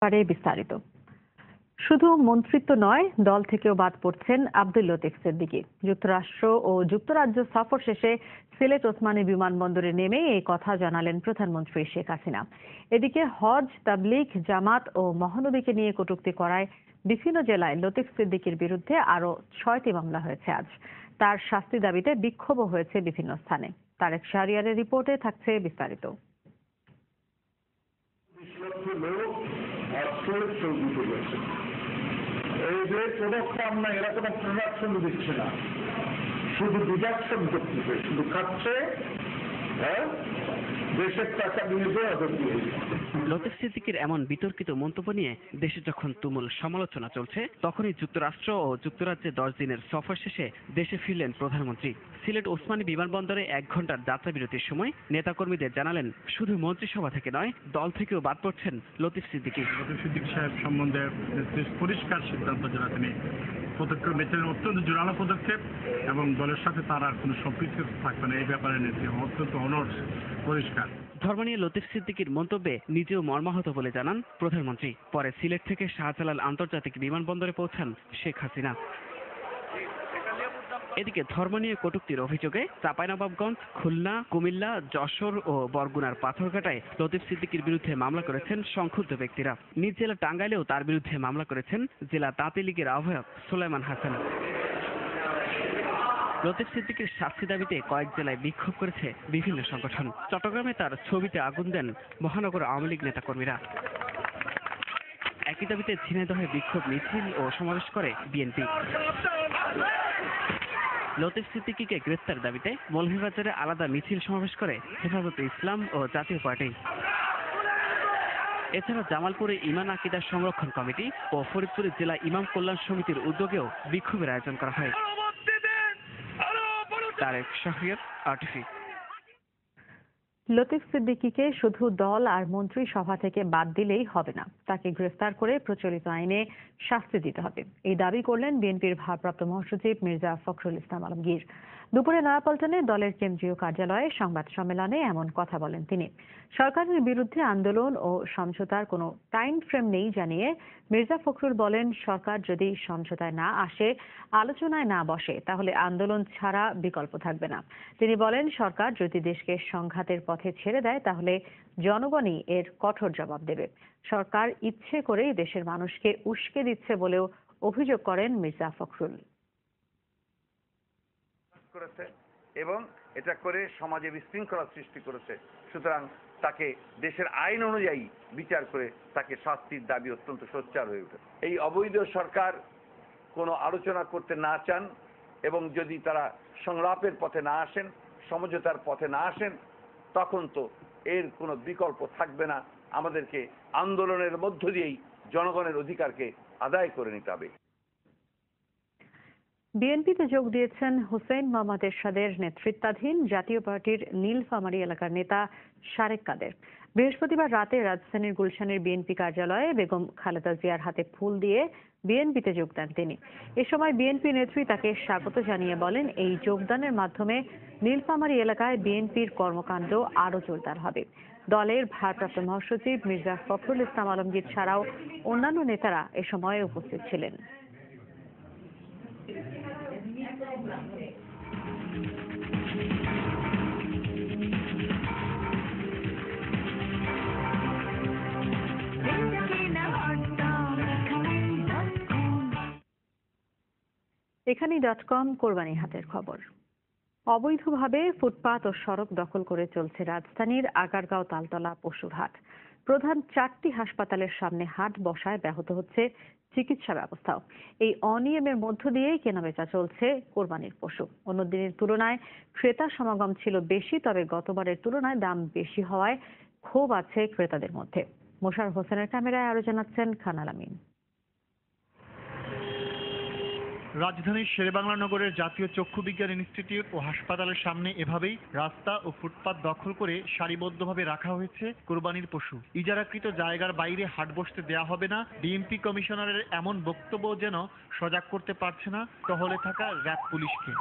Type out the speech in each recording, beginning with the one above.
ব্যাপারে বিস্তারিত। শুধু মন্ত্রিত্ব নয়, দল থেকেও বাদ পড়ছেন আব্দুল লতিফ সিদ্দিকী। যুক্তরাষ্ট্র ও যুক্তরাজ্য সফর শেষে সিলেট ওসমানী বিমানবন্দরে নেমে এই কথা জানালেন প্রধানমন্ত্রী শেখ হাসিনা। এদিকে হজ, তাবলিগ, জামাত ও মহানবীকে নিয়ে কটূক্তি করায় বিভিন্ন জেলায় লতিফ সিদ্দিকীর বিরুদ্ধে আরও 6টি মামলা হয়েছে আজ। তার শাস্তি দাবিতে বিক্ষোভও হয়েছে বিভিন্ন স্থানে। তারেক শাহরিয়ারের রিপোর্টে থাকছে বিস্তারিত। এই যে প্রোডাকশন না, এরা কোনো প্রোডাকশন দিচ্ছে না, শুধু ডিডাকশন করতেছে, শুধু খাচ্ছে, দেশের টাকা নিয়ে দিয়ে। লতিফ সিদ্দিকীর এমন বিতর্কিত মন্তব্য নিয়ে দেশে যখন তুমুল সমালোচনা চলছে, তখনই যুক্তরাষ্ট্র ও যুক্তরাজ্যে 10 দিনের সফর শেষে দেশে ফিরলেন প্রধানমন্ত্রী। সিলেট ওসমানী বিমানবন্দরে 1 ঘন্টার যাত্রা বিরতির সময় নেতাকর্মীদের জানালেন, শুধু মন্ত্রিসভা থেকে নয়, দল থেকেও বাদ পড়ছেন লতিফ সিদ্দিকী। লতিফ সিদ্দিকী সাহেব সম্বন্ধে পরিষ্কার সিদ্ধান্ত যারা তিনি পদক্ষেপ নিয়েছেন, অত্যন্ত জোরালো পদক্ষেপ, এবং দলের সাথে তার আর কোনো সম্পৃক্ত থাকবে না এই ব্যাপারে নিয়েছে, অত্যন্ত অনড় পরিষ্কার। ধর্ম নিয়ে লতিফ সিদ্দিকীর মন্তব্যে নিজেও মর্মাহত বলে জানান প্রধানমন্ত্রী। পরে সিলেট থেকে শাহজালাল আন্তর্জাতিক বিমানবন্দরে পৌঁছান শেখ হাসিনা। এদিকে ধর্ম নিয়ে কটূক্তির অভিযোগে চাঁপাইনবাবগঞ্জ, খুলনা, কুমিল্লা, যশোর ও বরগুনার পাথরঘাটায় লতিফ সিদ্দিকীর বিরুদ্ধে মামলা করেছেন সংক্ষুব্ধ ব্যক্তিরা। নিজ জেলা টাঙ্গাইলেও তার বিরুদ্ধে মামলা করেছেন জেলা তাঁতি লীগের আহ্বায়ক সুলাইমান হাসান। লতিফ সিদ্দিকীর শাস্তি দাবিতে কয়েক জেলায় বিক্ষোভ করেছে বিভিন্ন সংগঠন। চট্টগ্রামে তার ছবিতে আগুন দেন মহানগর আওয়ামী লীগ নেতাকর্মীরা। একই দাবিতে ঝিনাইদহে বিক্ষোভ মিছিল ও সমাবেশ করে বিএনপি। লতিফ সিদ্দিকীকে গ্রেফতার দাবিতে মৌলভীবাজারে আলাদা মিছিল সমাবেশ করে হেফাজতে ইসলাম ও জাতীয় পার্টি। এছাড়া জামালপুরে ইমান আকিদার সংরক্ষণ কমিটি ও ফরিদপুরে জেলা ইমাম কল্যাণ সমিতির উদ্যোগেও বিক্ষোভের আয়োজন করা হয়। তারেক শাহরিয়ার, আরটিভি। লতিফ সিদ্দিকীকে শুধু দল আর মন্ত্রিসভা থেকে বাদ দিলেই হবে না, তাকে গ্রেফতার করে প্রচলিত আইনে শাস্তি দিতে হবে, এই দাবি করলেন বিএনপির ভারপ্রাপ্ত মহাসচিব মির্জা ফখরুল ইসলাম আলমগীর। দুপুরে নয়াপল্টনে দলের কেন্দ্রীয় কার্যালয়ে সংবাদ সম্মেলনে এমন কথা বলেন তিনি। সরকারের বিরুদ্ধে আন্দোলন ও সমঝোতার কোনো টাইম ফ্রেম নেই জানিয়ে মির্জা ফখরুল বলেন, সরকার যদি সমঝোতায় না আসে, আলোচনায় না বসে, তাহলে আন্দোলন ছাড়া বিকল্প থাকবে না। তিনি বলেন, সরকার যদি দেশকে সংঘাতের পথে ছেড়ে দেয়, তাহলে জনগণই এর কঠোর জবাব দেবে। সরকার ইচ্ছে করেই দেশের মানুষকে উস্কে দিচ্ছে বলেও অভিযোগ করেন মির্জা ফখরুল। এবং এটা করে সমাজে বিশৃঙ্খলা সৃষ্টি করেছে। সুতরাং তাকে দেশের আইন অনুযায়ী বিচার করে তাকে শাস্তির দাবি অত্যন্ত সোচ্চার হয়ে ওঠে। এই অবৈধ সরকার কোনো আলোচনা করতে না চান এবং যদি তারা সংলাপের পথে না আসেন, সমঝোতার পথে না আসেন, তখন তো এর কোনো বিকল্প থাকবে না। আমাদেরকে আন্দোলনের মধ্য দিয়েই জনগণের অধিকারকে আদায় করে নিতে হবে। বিএনপিতে যোগ দিয়েছেন হুসেইন মোহাম্মদ এরশাদের নেতৃত্বাধীন জাতীয় পার্টির নীলফামারী এলাকার নেতা শারেক কাদের। বৃহস্পতিবার রাতে রাজধানীর গুলশানের বিএনপি কার্যালয়ে বেগম খালেদা জিয়ার হাতে ফুল দিয়ে বিএনপিতে যোগ দেন তিনি। এ সময় বিএনপি নেত্রী তাকে স্বাগত জানিয়ে বলেন, এই যোগদানের মাধ্যমে নীলফামারী এলাকায় বিএনপির কর্মকাণ্ড আরও জোরদার হবে। দলের ভারপ্রাপ্ত মহাসচিব মির্জা ফখরুল ইসলাম আলমগীর ছাড়াও অন্যান্য নেতারা এ সময় উপস্থিত ছিলেন। এখানেই.com কোরবানি হাটের খবর। অবৈধভাবে ফুটপাত ও সড়ক দখল করে চলছে রাজধানীর আগারগাঁও তালতলা পশুর হাট। প্রধান 4টি হাসপাতালের সামনে হাট বসায় ব্যাহত হচ্ছে চিকিৎসা ব্যবস্থাও। এই অনিয়মের মধ্য দিয়েই কেনাবেচা চলছে কোরবানির পশু। অন্য দিনের তুলনায় ক্রেতা সমাগম ছিল বেশি, তবে গতবারের তুলনায় দাম বেশি হওয়ায় ক্ষোভ আছে ক্রেতাদের মধ্যে। মোশাররফ হোসেনের ক্যামেরায় আরো জানাচ্ছেন খান আলামিন। রাজধানীর শেরেবাংলা নগরের জাতীয় চক্ষু বিজ্ঞান ইনস্টিটিউট ও হাসপাতালের সামনে এভাবেই রাস্তা ও ফুটপাত দখল করে সারিবদ্ধভাবে রাখা হয়েছে কোরবানির পশু। ইজারাকৃত জায়গার বাইরে হাট বসতে দেয়া হবে না, ডিএমপি কমিশনারের এমন বক্তব্য যেন সজাগ করতে পারছে না টহলে থাকা র্যাব পুলিশকে।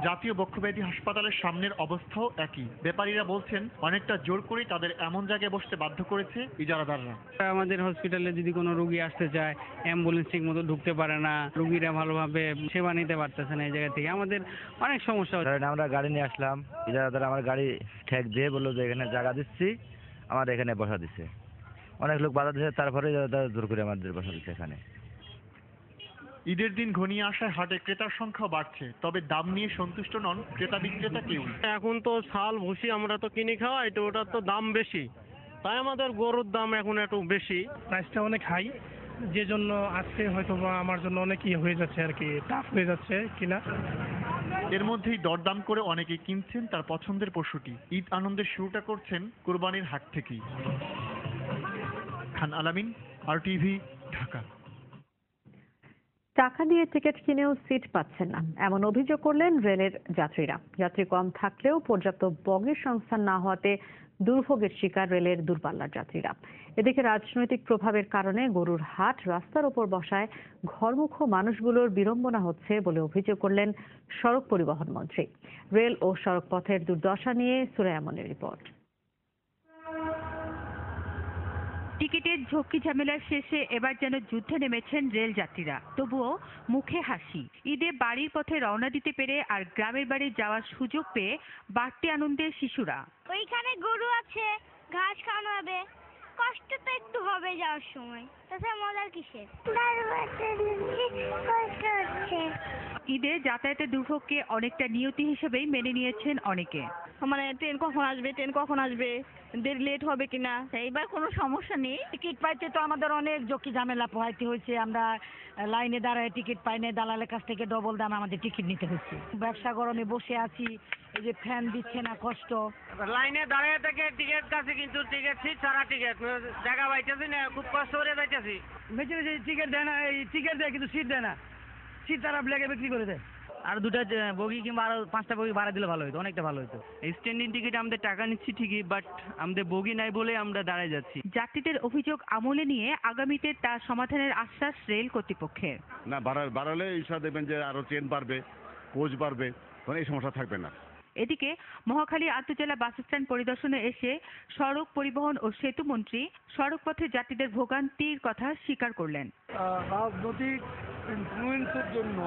জাতীয় বক্ষব্যাধি হাসপাতালের সামনের অবস্থাও একই। ব্যাপারীরা বলছেন অনেকটা জোর করে তাদের এমন জায়গায় বসতে বাধ্য করেছে ইজারাদাররা। আমাদের হসপিটালে যদি কোনো রোগী আসতে চায়, অ্যাম্বুলেন্স ঠিক মতো ঢুকতে পারে না, রোগীরা ভালোভাবে সেবা নিতে পারতেছে না। এই জায়গা থেকে আমাদের অনেক সমস্যা হচ্ছে। আমরা গাড়ি নিয়ে আসলাম, ইজারাদার আমার গাড়ি ঠেক দিয়ে বললো যে এখানে জায়গা দিচ্ছি, আমার এখানে বসা দিচ্ছে। অনেক লোক বাধা দিচ্ছে, তারপরে ইজারাদার জোর করে আমাদের বসা দিচ্ছে এখানে। ঈদের দিন ঘনিয়ে আসায় হাটে ক্রেতার সংখ্যাও বাড়ছে, তবে দাম নিয়ে সন্তুষ্ট নন ক্রেতা বিক্রেতা কেউ। এখন তো চাল ভুসি আমরা তো কিনে খাওয়াই, তো ওটার তো দাম বেশি, তাই আমাদের গরুর দাম এখন একটু বেশি। প্রাইসটা অনেক হাই, যে জন্য আজকে হয়তো আমার জন্য অনেক হয়ে যাচ্ছে আর কি, টাফ হয়ে যাচ্ছে কিনা। এর মধ্যেই দরদাম করে অনেকেই কিনছেন তার পছন্দের পশুটি। ঈদ আনন্দের শুরুটা করছেন কুরবানির হাট থেকেই। খান আলামিন, RTV, ঢাকা। টাকা দিয়ে টিকিট কিনেও সিট পাচ্ছেন না, এমন অভিযোগ করলেন রেলের যাত্রীরা। যাত্রী কম থাকলেও পর্যাপ্ত বগির সংস্থান না হওয়াতে দুর্ভোগের শিকার রেলের দূরপাল্লার যাত্রীরা। এদিকে রাজনৈতিক প্রভাবের কারণে গরুর হাট রাস্তার ওপর বসায় ঘরমুখ মানুষগুলোর বিড়ম্বনা হচ্ছে বলে অভিযোগ করলেন সড়ক পরিবহন মন্ত্রী। রেল ও সড়ক পথের দুর্দশা নিয়ে সুরাইয়া মনির রিপোর্ট। টিকিটের ঝক্কি ঝামেলার শেষে এবার যেন যুদ্ধে নেমেছেন রেল যাত্রীরা, তবুও মুখে হাসি। ঈদে বাড়ির পথে রওনা দিতে পেরে আর গ্রামের বাড়ি যাওয়ার সুযোগ পেয়ে বাড়তি আনন্দে শিশুরা। ওইখানে গরু আছে, ঘাস খাওয়ানো হবে, কষ্ট তো একটু হবে যাওয়ার সময়, তাছাড়া মজার কিসের? ঈদে যাতায়াতের দুর্ভোগকে অনেকটা নিয়তি হিসেবেই মেনে নিয়েছেন অনেকে। মানে ট্রেন কখন আসবে, দেরি লেট হবে কিনা, এইবার কোনো সমস্যা নেই। টিকিট পাইতে তো আমাদের অনেক ঝক্কি ঝামেলা পোহাইতে হয়েছে, আমরা লাইনে দাঁড়ায় টিকিট পাই না, দালালের কাছ থেকে ডবল দাম আমাদের টিকিট নিতে হচ্ছে। ব্যবসা গরমে বসে আছি, এই যে ফ্যান দিচ্ছে না, কষ্ট। লাইনে দাঁড়িয়ে থেকে টিকিট কাছে, কিন্তু টিকিট সিট ছাড়া টিকিট জায়গা পাইতেছি না, খুব কষ্ট করে যাইতেছি। মেশিনে টিকিট দেয় না, এই টিকিট দেয় কিন্তু সিট দেয় না, সিট তারা ব্ল্যাকে বিক্রি করে দেয়। আর দুটা বগি কিংবা আরো 5টা বগি ভাড়া দিলে ভালো হতো, অনেকটা ভালো হতো। স্ট্যান্ডিং টিকিট আমাদের টাকা নিচ্ছি ঠিকই, বাট আমাদের বগি নাই বলে আমরা দাঁড়ায় যাচ্ছি। যাত্রীদের অভিযোগ আমলে নিয়ে আগামীতে তা সমাধানের আশ্বাস রেল কর্তৃপক্ষের। না বাড়ালে ঈশ্বর দেখবেন যে আরো ট্রেন বাড়বে, কোচ বাড়বে, তখন এই সমস্যা থাকবে না। এদিকে মহাখালী আন্তজেলা বাস স্ট্যান্ড পরিদর্শনে এসে সড়ক পরিবহন ও সেতু মন্ত্রী সড়ক পথে যাত্রীদের ভোগান্তির কথা স্বীকার করলেন। রাজনৈতিক ইনফ্লুয়েন্সের জন্য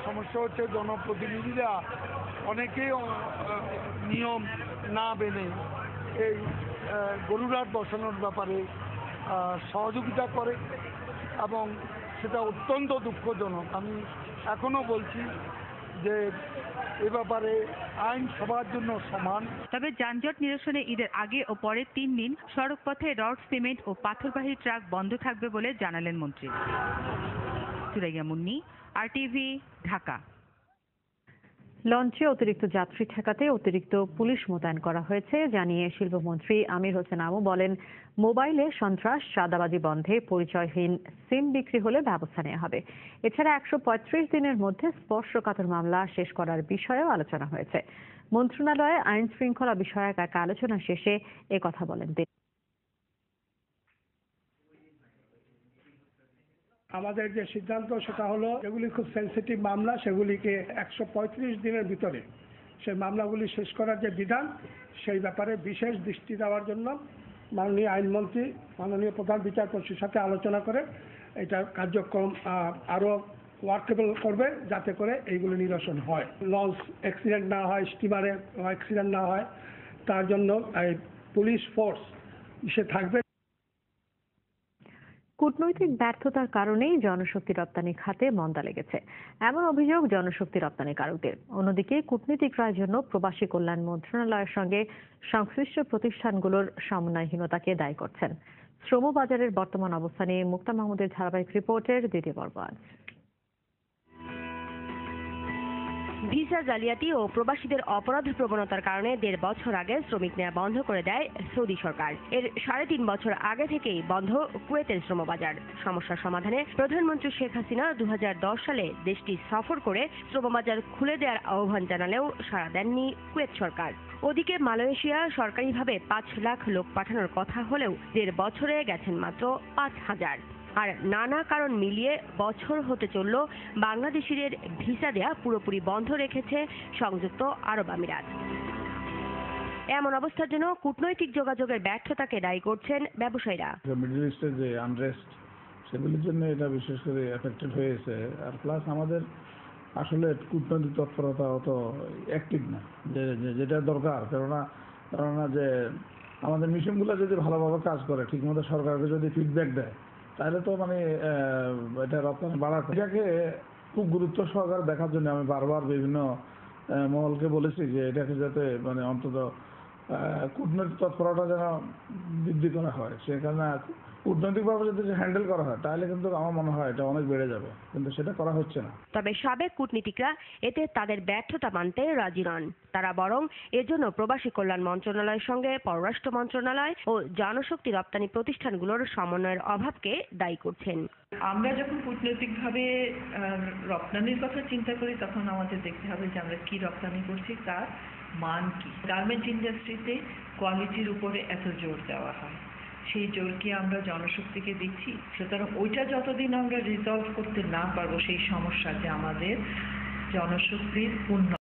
সমস্যা হচ্ছে, জনপ্রতিনিধিরা অনেকেই নিয়ম না মেনে এই গরুরাট বসানোর ব্যাপারে সহযোগিতা করে এবং সেটা অত্যন্ত দুঃখজনক। আমি এখনো বলছি যে এ ব্যাপারে আইন সবার জন্য সমান। তবে যানজট নিরসনে ঈদের আগে ও পরের 3 দিন সড়ক পথে রড, সিমেন্ট ও পাথরবাহী ট্রাক বন্ধ থাকবে বলে জানালেন মন্ত্রী। সুরাইয়া মুন্নি, RTV, ঢাকা। লঞ্চে অতিরিক্ত যাত্রী ঠেকাতে অতিরিক্ত পুলিশ মোতায়েন করা হয়েছে জানিয়ে শিল্পমন্ত্রী আমির হোসেন আমু বলেন, মোবাইলে সন্ত্রাস, চাঁদাবাজি বন্ধে পরিচয়হীন সিম বিক্রি হলে ব্যবস্থা নেওয়া হবে। এছাড়া 135 দিনের মধ্যে স্পর্শকাতর মামলা শেষ করার বিষয়েও আলোচনা হয়েছে। মন্ত্রণালয়ে আইন শৃঙ্খলা বিষয়ক এক আলোচনা শেষে একথা বলেন তিনি। আমাদের যে সিদ্ধান্ত সেটা হলো, যেগুলি খুব সেন্সিটিভ মামলা সেগুলিকে 135 দিনের ভিতরে সেই মামলাগুলি শেষ করার যে বিধান, সেই ব্যাপারে বিশেষ দৃষ্টি দেওয়ার জন্য মাননীয় আইনমন্ত্রী মাননীয় প্রধান বিচারপতির সাথে আলোচনা করে এটার কার্যক্রম আরো ওয়ার্কেবল করবে, যাতে করে এইগুলো নিরসন হয়, লঞ্চ অ্যাক্সিডেন্ট না হয়, স্টিমারে অ্যাক্সিডেন্ট না হয়, তার জন্য এই পুলিশ ফোর্স সে থাকবে। কূটনৈতিক ব্যর্থতার কারণেই জনশক্তি রপ্তানি খাতে মন্দা লেগেছে, এমন অভিযোগ জনশক্তি রপ্তানিকারকদের। অন্যদিকে কূটনীতিকরা জন্য প্রবাসী কল্যাণ মন্ত্রণালয়ের সঙ্গে সংশ্লিষ্ট প্রতিষ্ঠানগুলোর সমন্বয়হীনতাকে দায়ী করছেন। শ্রম বাজারের বর্তমান অবস্থা নিয়ে মুক্তা মাহমুদের ধারাবাহিক রিপোর্টের দ্বিতীয় পর্ব আজ। ভিসা জালিয়াতি ও প্রবাসীদের অপরাধ প্রবণতার কারণে 1.5 বছর আগে শ্রমিক নেওয়া বন্ধ করে দেয় সৌদি সরকার। এর 3.5 বছর আগে থেকেই বন্ধ কুয়েতের শ্রমবাজার। সমস্যার সমাধানে প্রধানমন্ত্রী শেখ হাসিনা 2010 সালে দেশটি সফর করে শ্রমবাজার খুলে দেওয়ার আহ্বান জানালেও সাড়া দেননি কুয়েত সরকার। ওদিকে মালয়েশিয়া সরকারিভাবে 5 লাখ লোক পাঠানোর কথা হলেও 1.5 বছরে গেছেন মাত্র 5,000। আর নানা কারণ মিলিয়ে বছর হতে চলল বাংলাদেশিদের ভিসা দেয়া পুরোপুরি বন্ধ রেখেছে সংযুক্ত আরব আমিরাত। এমন অবস্থার জন্য কূটনৈতিক যোগাযোগের ব্যর্থতাকে দায়ী করছেন ব্যবসায়ীরা। মিডল ইস্টের যে আনরেস্ট সেগুলির জন্য এটা বিশেষ করে এফেক্টেড হয়েছে। আর প্লাস আমাদের আসলে কূটনৈতিক তৎপরতা অত অ্যাক্টিভ না, যেটা দরকার। কেননা যে আমাদের মিশনগুলো যদি ভালোভাবে কাজ করে, ঠিকমতো সরকারকে যদি ফিডব্যাক দেয়, তাহলে তো মানে এটা রপ্তানি বাড়াতে। এটাকে খুব গুরুত্ব সহকারে দেখার জন্য আমি বারবার বিভিন্ন মহলকে বলেছি যে এটাকে যাতে মানে অন্তত কূটনৈতিক তৎপরতা যেন বৃদ্ধি করা হয়। সেখানে কূটনৈতিকভাবে যদি হ্যান্ডেল করা হয় তাহলে কিন্তু আমার মনে হয় এটা অনেক বেড়ে যাবে, কিন্তু সেটা করা হচ্ছে না। তবে সাবেক কূটনীতিকরা এতে তাদের ব্যর্থতা মানতে রাজি নন। তারা বরং এজন্য প্রবাসী কল্যাণ মন্ত্রণালয়ের সঙ্গে পররাষ্ট্র মন্ত্রণালয় ও জনশক্তি রপ্তানি প্রতিষ্ঠানগুলোর সমন্বয়ের অভাবকে দায়ী করছেন। আমরা যখন কূটনৈতিকভাবে রপ্তানির কথা চিন্তা করি তখন আমাদের দেখতে হবে যে আমরা কি রপ্তানি করছি, তার মান কি। গার্মেন্ট ইন্ডাস্ট্রিতে কোয়ালিটির উপরে এত জোর দেওয়া হয়, সেই জোর কি আমরা জনশক্তিকে দিচ্ছি? সুতরাং ওইটা যতদিন আমরা রিজলভ করতে না পারবো, সেই সমস্যা যে আমাদের জনশক্তির উন্নয়ন